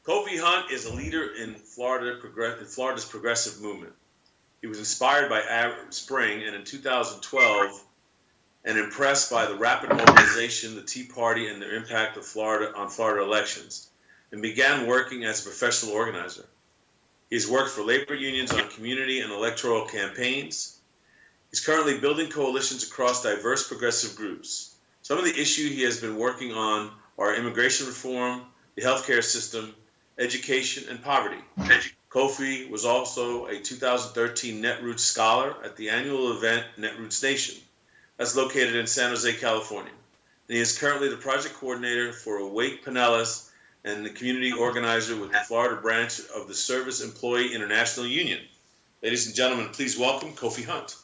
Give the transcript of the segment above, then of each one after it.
Kofi Hunt is a leader in Florida's progressive movement. He was inspired by Arab Spring and in 2012 and impressed by the rapid mobilization, the Tea Party, and their impact of Florida on Florida elections, and began working as a professional organizer. He's worked for labor unions on community and electoral campaigns. He's currently building coalitions across diverse progressive groups. Some of the issues he has been working on are immigration reform, the healthcare system, education, and poverty. Kofi was also a 2013 Netroots Scholar at the annual event Netroots Nation. That's located in San Jose, California. And he is currently the project coordinator for Awake Pinellas and the community organizer with the Florida branch of the Service Employee International Union. Ladies and gentlemen, please welcome Kofi Hunt.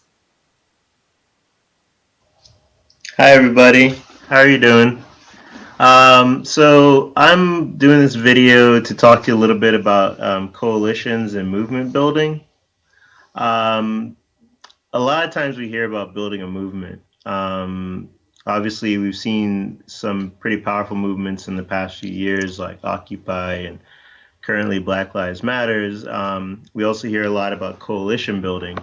Hi everybody, how are you doing? So I'm doing this video to talk to you a little bit about coalitions and movement building. Um, a lot of times we hear about building a movement. Obviously, we've seen some pretty powerful movements in the past few years, like Occupy and currently Black Lives Matters. We also hear a lot about coalition building.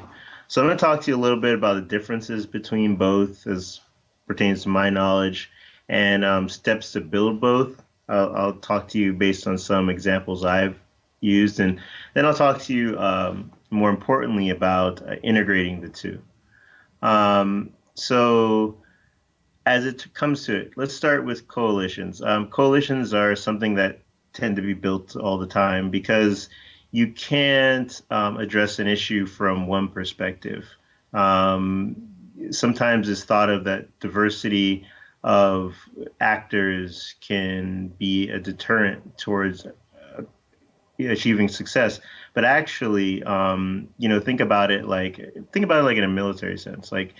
So I'm going to talk to you a little bit about the differences between both as pertains to my knowledge and steps to build both. I'll talk to you based on some examples I've used, and then I'll talk to you more importantly about integrating the two. So as it comes to it, let's start with coalitions. Coalitions are something that tend to be built all the time because you can't address an issue from one perspective. Um, Sometimes it's thought of that diversity of actors can be a deterrent towards achieving success. But actually, think about it like in a military sense. Like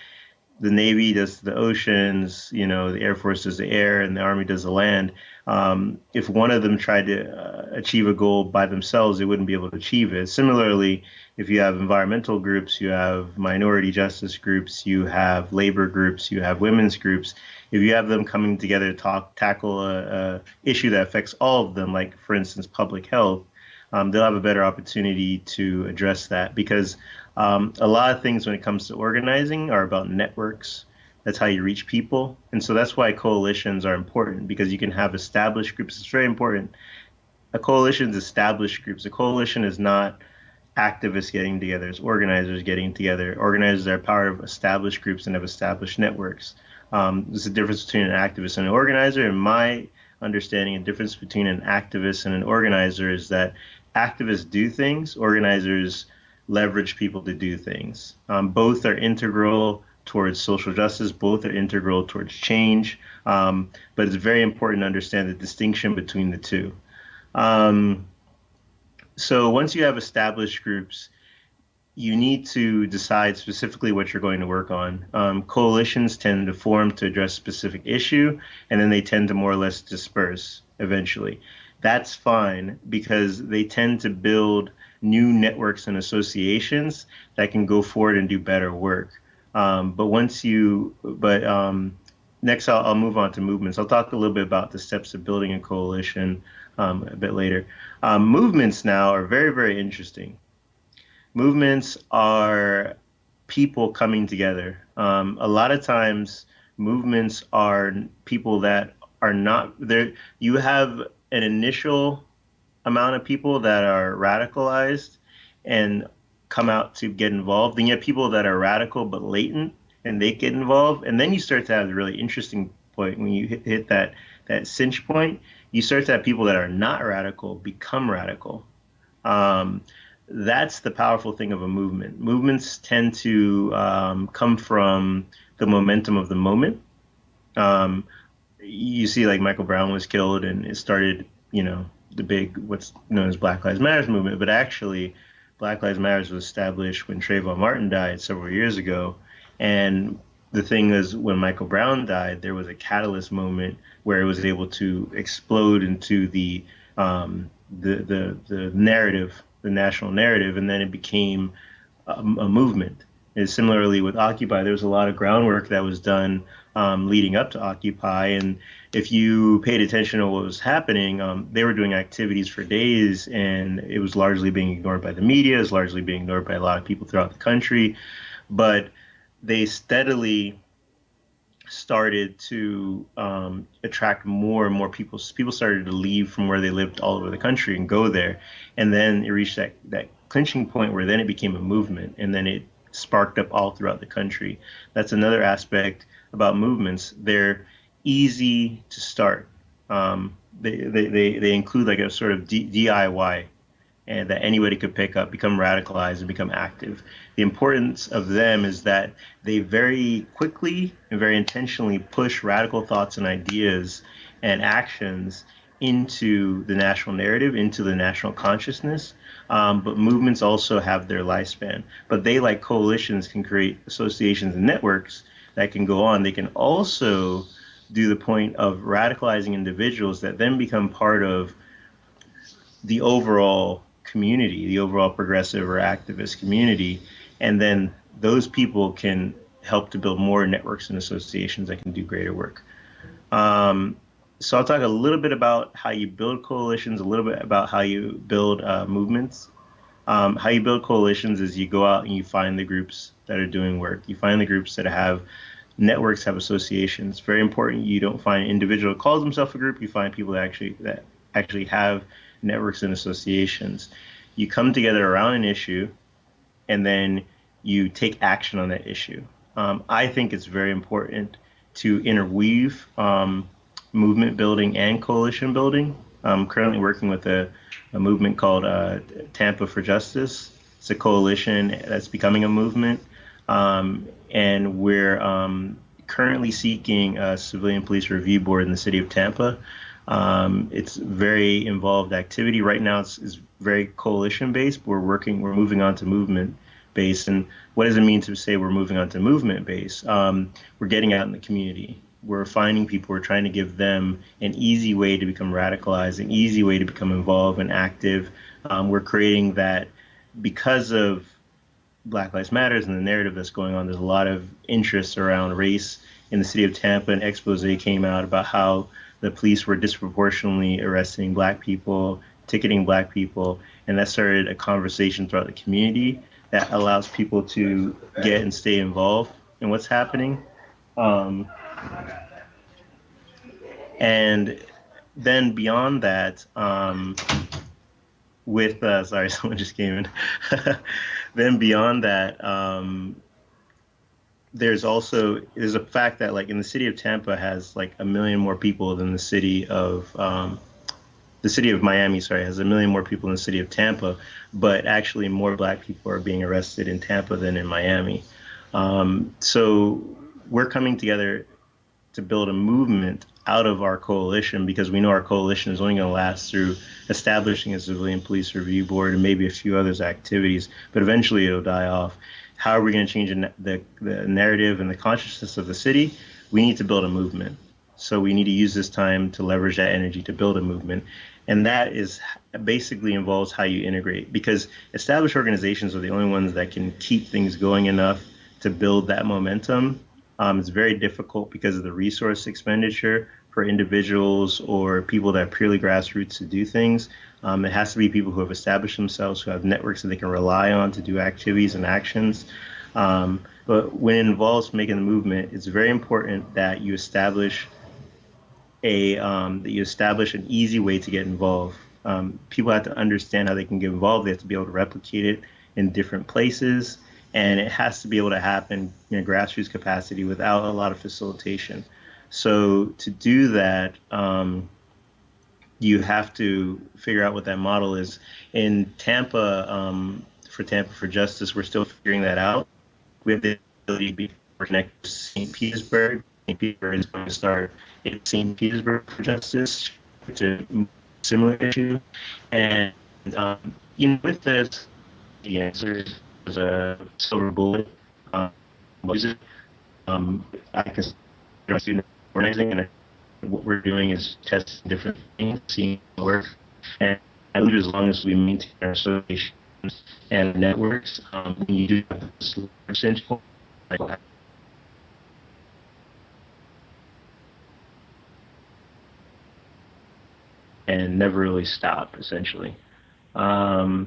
the Navy does the oceans, the Air Force does the air, and the Army does the land. If one of them tried to achieve a goal by themselves, they wouldn't be able to achieve it. Similarly, if you have environmental groups, you have minority justice groups, you have labor groups, you have women's groups. If you have them coming together to tackle a issue that affects all of them, like for instance public health, they'll have a better opportunity to address that because a lot of things when it comes to organizing are about networks. That's how you reach people. And so that's why coalitions are important because you can have established groups. It's very important. A coalition is established groups. A coalition is not activists getting together, it's organizers getting together. Organizers are part of established groups and have established networks. There's a difference between an activist and an organizer. In my understanding, a difference between an activist and an organizer is that activists do things, organizers leverage people to do things. Both are integral towards social justice, both are integral towards change, but it's very important to understand the distinction between the two. Um, so once you have established groups, you need to decide specifically what you're going to work on. Coalitions tend to form to address specific issue, and then they tend to more or less disperse eventually. That's fine because they tend to build new networks and associations that can go forward and do better work. But once you, but Next I'll move on to movements. I'll talk a little bit about the steps of building a coalition a bit later. Movements now are very, very interesting. Movements are people coming together. A lot of times, movements are people that are not there. You have an initial amount of people that are radicalized and come out to get involved. Then you have people that are radical but latent and they get involved. And then you start to have the really interesting point when you hit that cinch point. You start to have people that are not radical become radical. Um, that's the powerful thing of a movement. Movements tend to come from the momentum of the moment. Um, you see, like Michael Brown was killed, and it started, the big what's known as Black Lives Matters movement. But actually, Black Lives Matters was established when Trayvon Martin died several years ago. And the thing is, when Michael Brown died, there was a catalyst moment where it was able to explode into the narrative, the national narrative, and then it became a movement. And similarly with Occupy, there was a lot of groundwork that was done leading up to Occupy. And if you paid attention to what was happening, they were doing activities for days, and it was largely being ignored by the media, it was largely being ignored by a lot of people throughout the country. But they steadily started to attract more and more people. People started to leave from where they lived all over the country and go there, and then it reached that clinching point where then it became a movement, and then it sparked up all throughout the country. That's another aspect about movements. They're easy to start. They include like a sort of DIY and that anybody could pick up, become radicalized, and become active. The importance of them is that they very quickly and very intentionally push radical thoughts and ideas and actions into the national narrative, into the national consciousness. But movements also have their lifespan. But they, like coalitions, can create associations and networks that can go on. They can also do the point of radicalizing individuals that then become part of the overall community, the overall progressive or activist community, and then those people can help to build more networks and associations that can do greater work. Um, so I'll talk a little bit about how you build coalitions, a little bit about how you build movements. How you build coalitions is you go out and you find the groups that are doing work. You find the groups that have networks, have associations. Very important. You don't find an individual who calls himself a group. You find people that actually have networks and associations. You come together around an issue, and then you take action on that issue. I think it's very important to interweave movement building and coalition building. I'm currently working with a movement called Tampa for Justice. It's a coalition that's becoming a movement, and we're currently seeking a civilian police review board in the city of Tampa. It's very involved activity. Right now it's very coalition based. We're moving on to movement based. And what does it mean to say we're moving on to movement based? We're getting out in the community. We're finding people, we're trying to give them an easy way to become radicalized, an easy way to become involved and active. We're creating that because of Black Lives Matters and the narrative that's going on. There's a lot of interest around race in the city of Tampa. An expose came out about how the police were disproportionately arresting Black people, ticketing Black people, and that started a conversation throughout the community that allows people to get and stay involved in what's happening. Um, and then beyond that, with sorry, someone just came in. Then beyond that, there's a fact that like in the city of Tampa has like a million more people than the city of Miami, sorry, has a million more people in the city of Tampa, but actually more Black people are being arrested in Tampa than in Miami. So we're coming together to build a movement out of our coalition because we know our coalition is only going to last through establishing a civilian police review board and maybe a few others activities, but eventually it'll die off. How are we going to change the narrative and the consciousness of the city? We need to build a movement. So we need to use this time to leverage that energy to build a movement. And that is basically involves how you integrate because established organizations are the only ones that can keep things going enough to build that momentum. It's very difficult because of the resource expenditure for individuals or people that are purely grassroots to do things. It has to be people who have established themselves, who have networks that they can rely on to do activities and actions. But when it involves making the movement, it's very important that you establish an easy way to get involved. People have to understand how they can get involved. They have to be able to replicate it in different places, and it has to be able to happen in a grassroots capacity without a lot of facilitation. So to do that, you have to figure out what that model is. In Tampa, for Tampa for Justice, we're still figuring that out. We have the ability to be connected to St. Petersburg. St. Petersburg is going to start in St. Petersburg for Justice to similar issue. And with this, the answer is a silver bullet. Use it. I consider student organizing, and what we're doing is testing different things, seeing what works. And I believe as long as we maintain our association and networks. You do have this large and never really stop, essentially. So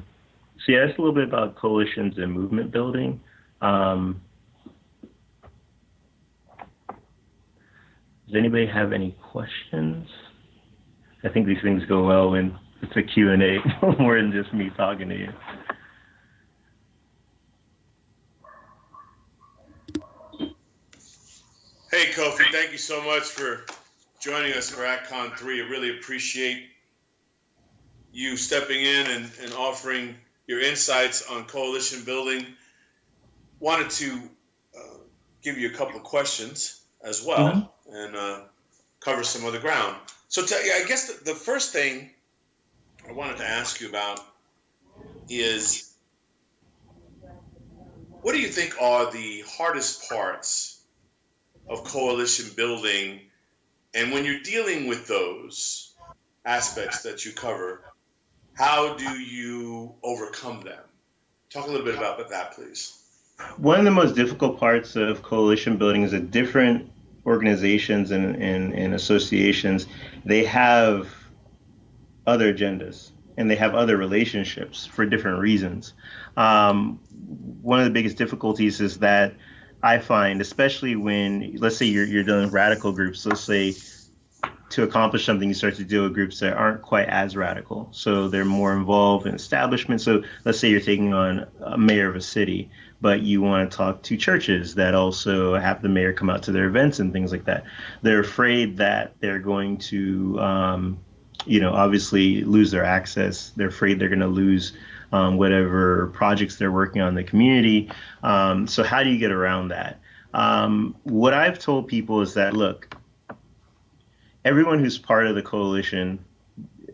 yeah, that's a little bit about coalitions and movement building. Um, does anybody have any questions? I think these things go well when it's a Q&A more than just me talking to you. Hey, Kofi, thank you so much for joining us for AtCon 3. I really appreciate you stepping in and offering your insights on coalition building. Wanted to give you a couple of questions as well and cover some other ground. So I guess the first thing I wanted to ask you about is, what do you think are the hardest parts of coalition building? And when you're dealing with those aspects that you cover, how do you overcome them? Talk a little bit about that, please. One of the most difficult parts of coalition building is that different organizations and associations, they have other agendas and they have other relationships for different reasons. Um, One of the biggest difficulties is that I find, especially when, let's say you're dealing with radical groups, let's say to accomplish something, you start to deal with groups that aren't quite as radical. So they're more involved in establishment. So let's say you're taking on a mayor of a city, but you want to talk to churches that also have the mayor come out to their events and things like that. They're afraid that they're going to, obviously lose their access. They're afraid they're going to lose whatever projects they're working on in the community. So how do you get around that? What I've told people is that, look, everyone who's part of the coalition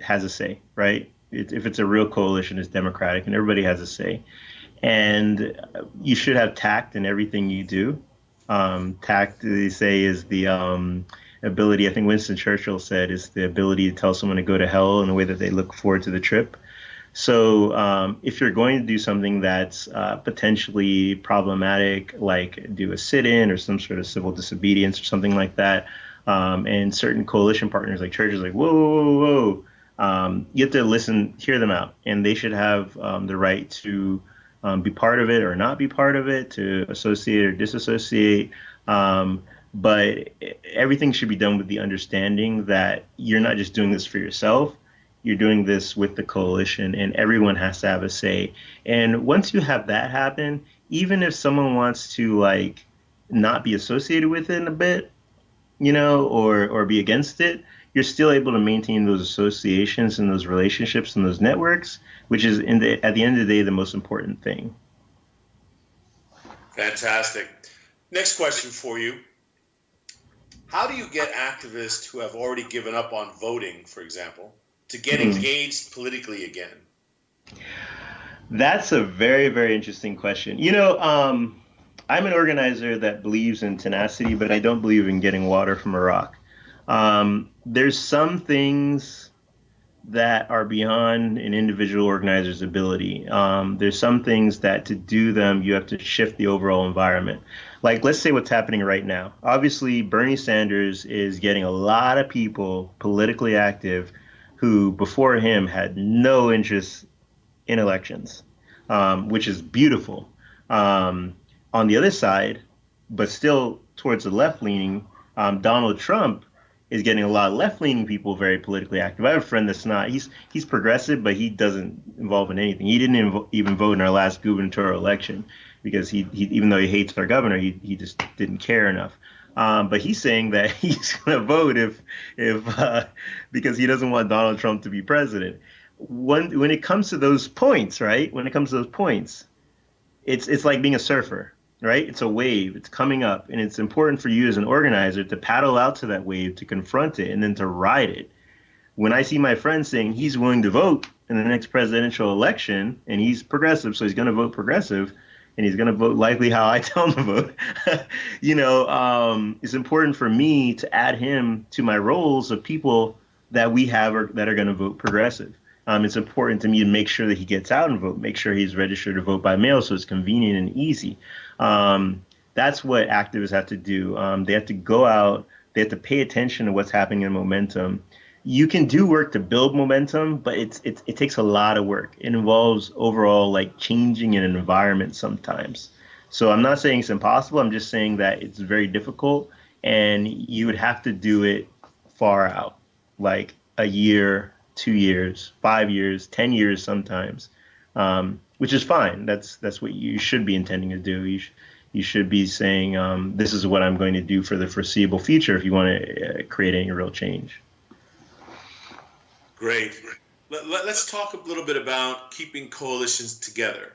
has a say, right? If it's a real coalition, it's democratic, and everybody has a say. And you should have tact in everything you do. Tact, they say, is the ability. I think Winston Churchill said, is the ability to tell someone to go to hell in a way that they look forward to the trip. So if you're going to do something that's potentially problematic, like do a sit-in or some sort of civil disobedience or something like that, and certain coalition partners like churches, like, whoa, whoa, whoa, you have to listen, hear them out, and they should have the right to be part of it or not be part of it, to associate or disassociate. But everything should be done with the understanding that you're not just doing this for yourself. You're doing this with the coalition, and everyone has to have a say. And once you have that happen, even if someone wants to like not be associated with it in a bit, or be against it, you're still able to maintain those associations and those relationships and those networks, which is at the end of the day the most important thing. Fantastic. Next question for you. How do you get activists who have already given up on voting, for example, to get engaged politically again? That's a very, very interesting question. I'm an organizer that believes in tenacity, but I don't believe in getting water from a rock. There's some things that are beyond an individual organizer's ability. There's some things that to do them, you have to shift the overall environment. Like, let's say what's happening right now. Obviously, Bernie Sanders is getting a lot of people politically active who before him had no interest in elections, which is beautiful. On the other side, but still towards the left leaning, Donald Trump is getting a lot of left leaning people very politically active. I have a friend that's not. He's progressive, but he doesn't involve in anything. He didn't even vote in our last gubernatorial election because he even though he hates our governor, he just didn't care enough. But he's saying that he's going to vote if because he doesn't want Donald Trump to be president. When it comes to those points, right? When it comes to those points, it's like being a surfer, right? It's a wave. It's coming up, and it's important for you as an organizer to paddle out to that wave, to confront it, and then to ride it. When I see my friend saying he's willing to vote in the next presidential election, and he's progressive, so he's going to vote progressive, and he's going to vote likely how I tell him to vote, it's important for me to add him to my roles of people that we have that are going to vote progressive. It's important to me to make sure that he gets out and vote, make sure he's registered to vote by mail so it's convenient and easy. That's what activists have to do. They have to go out, they have to pay attention to what's happening in momentum. You can do work to build momentum, but it takes a lot of work. It involves overall like changing an environment sometimes. So I'm not saying it's impossible. I'm just saying that it's very difficult, and you would have to do it far out, like a year, 2 years, 5 years, 10 years sometimes, which is fine. That's what you should be intending to do. You should be saying, this is what I'm going to do for the foreseeable future if you want to create any real change. Great. Let's talk a little bit about keeping coalitions together.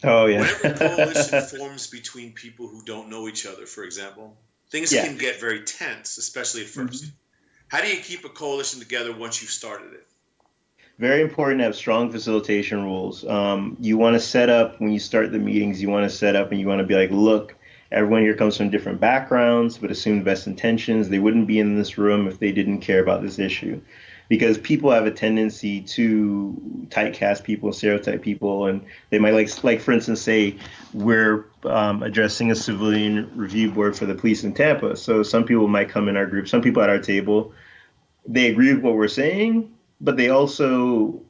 Oh yeah. Whenever a coalition forms between people who don't know each other, for example, things Yeah. can get very tense, especially at 1st. Mhm. How do you keep a coalition together once you've started it? Very important to have strong facilitation rules. You want to set up when you start the meetings, you want to set up and you want to be like, look, everyone here comes from different backgrounds, but assume the best intentions. They wouldn't be in this room if they didn't care about this issue. Because people have a tendency to typecast people, stereotype people, and they might like for instance, say we're addressing a civilian review board for the police in Tampa. So some people might come in our group, some people at our table, they agree with what we're saying, but they also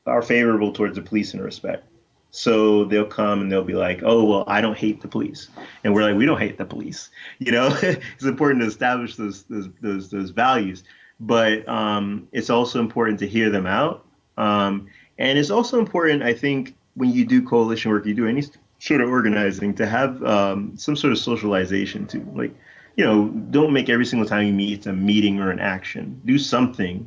are favorable towards the police in respect. So they'll come and they'll be like, "Oh, well, I don't hate the police," and we're like, "We don't hate the police." You know, it's important to establish those values, but it's also important to hear them out, and it's also important, I think, when you do coalition work, you do any sort of organizing, to have some sort of socialization too, like don't make every single time you meet it's a meeting or an action. Do something,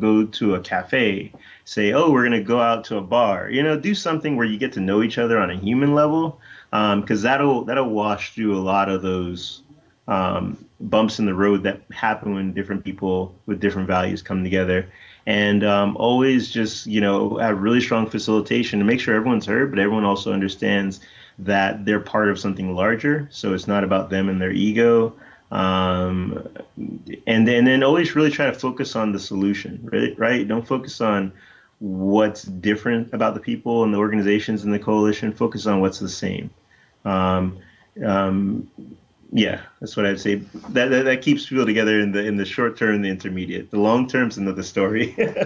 go to a cafe, say, oh, we're going to go out to a bar, do something where you get to know each other on a human level. Because that'll wash through a lot of those bumps in the road that happen when different people with different values come together. And always just, have really strong facilitation to make sure everyone's heard, but everyone also understands that they're part of something larger. So it's not about them and their ego. And then always really try to focus on the solution, right? Right? Don't focus on what's different about the people and the organizations in the coalition. Focus on what's the same. Um, um, yeah, that's what I'd say. That keeps people together in the short term and the intermediate. The long term's another story. Well,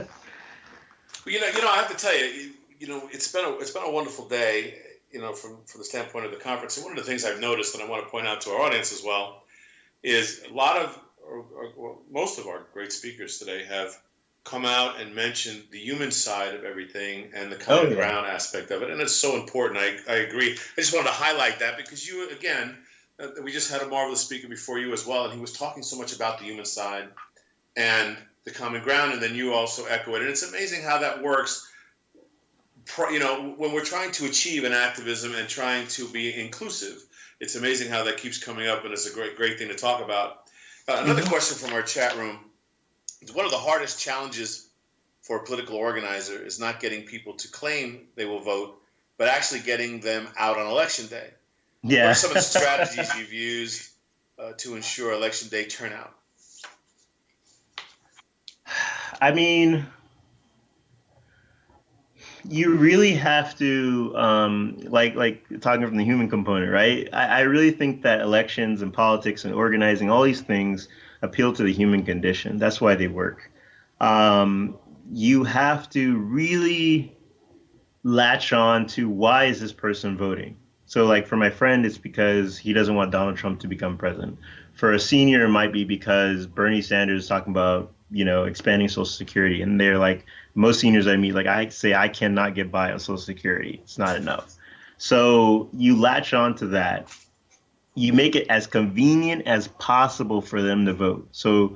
I have to tell you, it's been a wonderful day, from the standpoint of the conference. And one of the things I've noticed, and I want to point out to our audience as well, is a lot of, or most of our great speakers today have come out and mentioned the human side of everything and the Oh common yeah. ground aspect of it. And it's so important. I agree. I just wanted to highlight that because we just had a marvelous speaker before you as well, and he was talking so much about the human side and the common ground, and then you also echo it. And it's amazing how that works. When we're trying to achieve an activism and trying to be inclusive, it's amazing how that keeps coming up, and it's a great thing to talk about. Another Hmm. question from our chat room is: one of the hardest challenges for a political organizer is not getting people to claim they will vote, but actually getting them out on election day. What are Yeah. some of the strategies you've used to ensure election day turnout? I mean, you really have to like talking from the human component, right? I really think that elections and politics and organizing, all these things appeal to the human condition. That's why they work. Um, you have to really latch on to why is this person voting. So like for my friend, it's because he doesn't want Donald Trump to become president. For a senior, it might be because Bernie Sanders is talking about, expanding Social Security. And they're like, most seniors I meet, like I say, I cannot get by on Social Security. It's not enough. So you latch on to that. You make it as convenient as possible for them to vote. So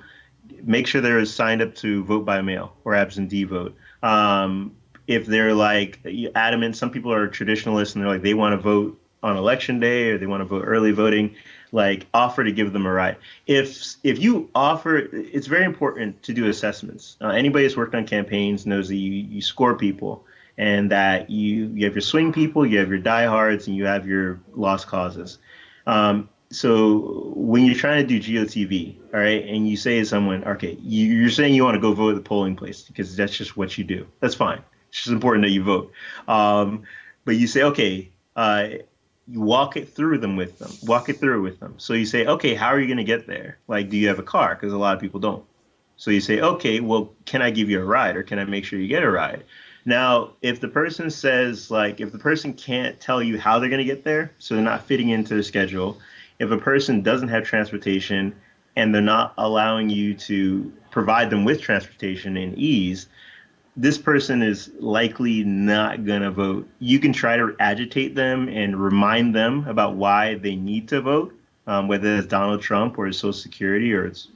make sure they're signed up to vote by mail or absentee vote. If they're like adamant, some people are traditionalists and they're like they want to vote on election day or they want to vote early voting, like offer to give them a ride. If you offer, it's very important to do assessments. Anybody who's worked on campaigns knows that you score people and that you have your swing people, you have your diehards, and you have your lost causes. So when you're trying to do GOTV, all right, and you say to someone, okay, you're saying you want to go vote at the polling place because that's just what you do. That's fine. It's just important that you vote. Um, but you say, okay, you walk it through them with them, walk it through with them. So you say, okay, how are you going to get there? Like, do you have a car? Because a lot of people don't. So you say, okay, well, can I give you a ride or can I make sure you get a ride? Now, if the person says, like, if the person can't tell you how they're going to get there, so they're not fitting into the schedule, if a person doesn't have transportation and they're not allowing you to provide them with transportation and ease, this person is likely not going to vote. You can try to agitate them and remind them about why they need to vote, whether it's Donald Trump or it's Social Security or it's,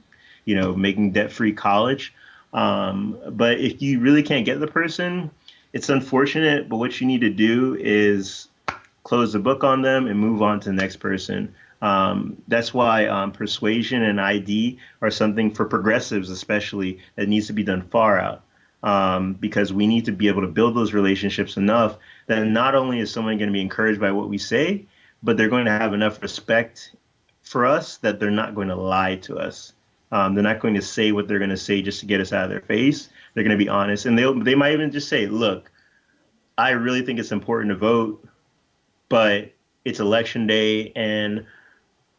making debt-free college. But if you really can't get the person, it's unfortunate. But what you need to do is close the book on them and move on to the next person. That's why persuasion and ID are something for progressives, especially, that needs to be done far out. Because we need to be able to build those relationships enough that not only is someone going to be encouraged by what we say, but they're going to have enough respect for us that they're not going to lie to us. They're not going to say what they're going to say just to get us out of their face. They're going to be honest, and they might even just say, "Look, I really think it's important to vote, but it's election day and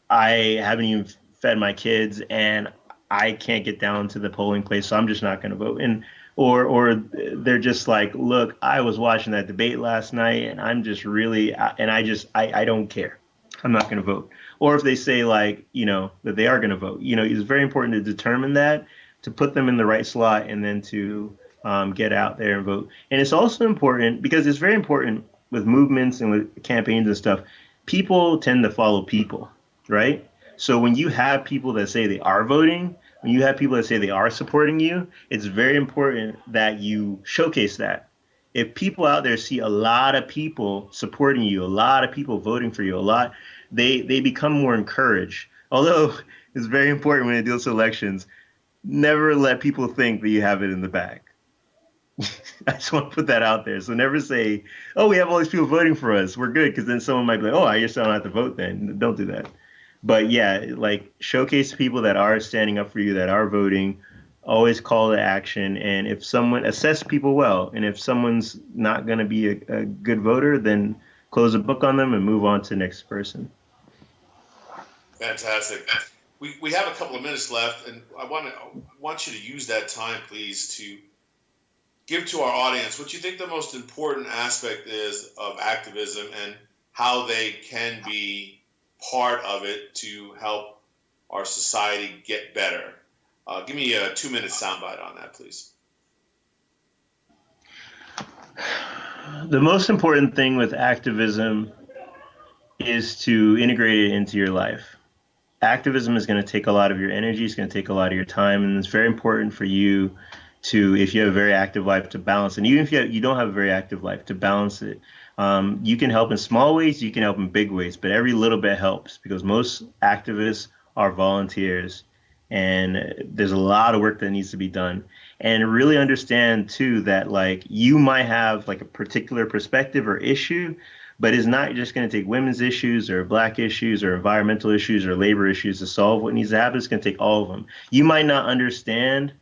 I haven't even fed my kids and I can't get down to the polling place, so I'm just not going to vote." And or they're just like, "Look, I was watching that debate last night and I'm just really and I don't care. I'm not going to vote." Or if they say like, that they are going to vote, it's very important to determine that, to put them in the right slot and then to get out there and vote. And it's also important because it's very important with movements and with campaigns and stuff. People tend to follow people, right? So when you have people that say they are voting, when you have people that say they are supporting you, it's very important that you showcase that. If people out there see a lot of people supporting you, a lot of people voting for you, they become more encouraged. Although it's very important when it deals with elections, never let people think that you have it in the bag. I just want to put that out there. So never say, "Oh, we have all these people voting for us. We're good," because then someone might be like, "Oh, I guess I don't have to vote then." Don't do that. But yeah, like showcase people that are standing up for you, that are voting. Always call to action. And if someone assess people well, and if someone's not going to be a good voter, then close a book on them and move on to the next person. Fantastic. We have a couple of minutes left, and I want you to use that time, please, to give to our audience what you think the most important aspect is of activism and how they can be part of it to help our society get better. Give me a 2 minute soundbite on that, please. The most important thing with activism is to integrate it into your life. Activism is going to take a lot of your energy, it's going to take a lot of your time, and it's very important for you to, if you have a very active life, to balance. And even if you don't have a very active life, to balance it. You can help in small ways, you can help in big ways, but every little bit helps because most activists are volunteers, and there's a lot of work that needs to be done. And really understand too that like you might have like a particular perspective or issue, but it's not just going to take women's issues or black issues or environmental issues or labor issues to solve what needs to happen. It's going to take all of them. You might not understand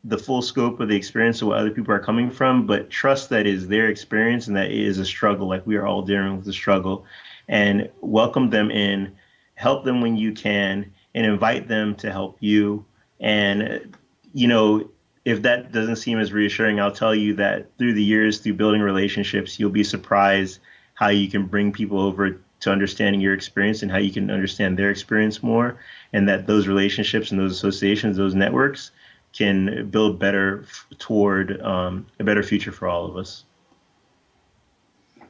the full scope of the experience of what other people are coming from, but trust that is their experience and that it is a struggle. Like we are all dealing with the struggle, and welcome them in, help them when you can, and invite them to help you. And, you know, if that doesn't seem as reassuring, I'll tell you that through the years, through building relationships, you'll be surprised how you can bring people over to understanding your experience and how you can understand their experience more. And that those relationships and those associations, those networks can build better toward a better future for all of us.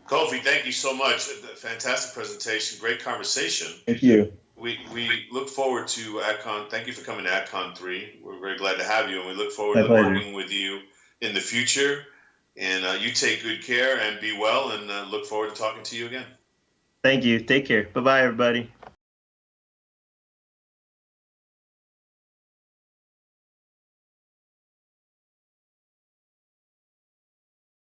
Kofi, thank you so much. Fantastic presentation, great conversation. Thank you. We look forward to AdCon. Thank you for coming to AdCon 3. We're very glad to have you, and we look forward My to pleasure. working with you in the future. And you take good care and be well, and look forward to talking to you again. Thank you. Take care. Bye bye, everybody.